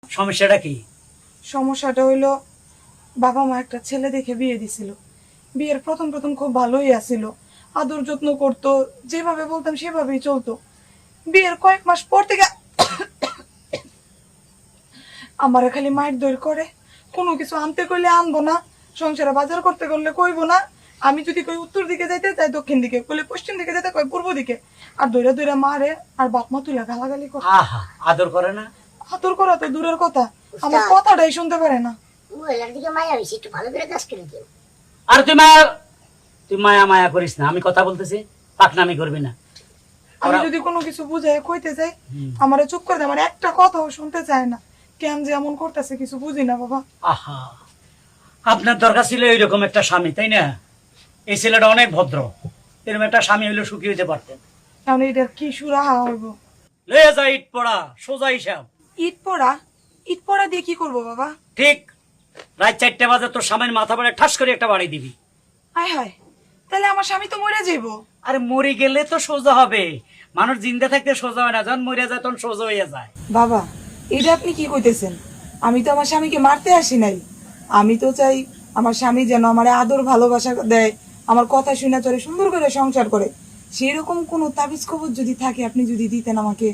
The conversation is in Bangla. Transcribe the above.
সমস্যাটা কি? সমস্যাটা হইলো বাবা মা একটা ছেলে দেখে বিয়ে দিছিল। বিয়ের প্রথম প্রথম খুব ভালোই আছিল, আদর যত্ন করতো, যেভাবে বলতাম সেভাবেই চলতো। বিয়ের কয়েক মাস পর থেকে আমারে খালি মায়ের দৌড় করে, কোনো কিছু আনতে কইলে আনবো না, সংসারে বাজার করতে করলে কইবো না। আমি যদি কই উত্তর দিকে যাইতে চাই দক্ষিণ দিকে, কইলে পশ্চিম দিকে যেতে কই পূর্ব দিকে। আর দৌড়া দৌড়া মারে আর বাপ মা তুলে গালাগালি করে। আহা, আদর করে না? আদর করা তো দূরের কথা, আমার কথাটাই শুনতে পারে না। মহিলার দিকে মায়া হয়েছে, একটু ভালো করে কাজ করে দিও। আর তুই মায়া মায়া করিস না, আমি কথা বলতেছি, পাকনামি করবি না। আমি যদি কোনো কিছু বুঝাই কইতে যাই, আমারে চুপ করে দেয়, আমার একটা কথাও শুনতে চায় না। কেন যে এমন করতেছে কিছু বুঝি না বাবা। আহা, আপনার দরকার ছিল এইরকম একটা স্বামী, তাই না? এই ছেলেটা অনেক ভদ্র, এরকম একটা স্বামী হইলে সুখী হইতে পারতেন। কারণ এটার কি সুরাহা হইব? লয়ে যা ইট পড়া, সোজা হিসাব। ইট পড়া? ইট পড়া দিয়ে কি করবো বাবা? ঠিক রাত 4টা বাজে তোর স্বামীর মাথা পড়ে ঠাস করে একটা বাড়ি দিবি। হায় হায়, তাহলে আমার স্বামী তো মরে যাইবো। আরে মরে গেলে তো সোজা হবে, মানুষ জিন্দা থাকতে সোজা হয় না, যখন মরে যায় তখন সোজা হয়ে যায়। বাবা, এটা আপনি কি কইতেছেন? আমি তো আমার স্বামীকে মারতে আসি নাই। আমি তো চাই আমার স্বামী যেন আমার আদর ভালোবাসা দেয়, আমার কথা শুনে চলে, সুন্দর করে সংসার করে। সেরকম কোনো তাবিজ কবজ যদি থাকে আপনি যদি দিতেন আমাকে।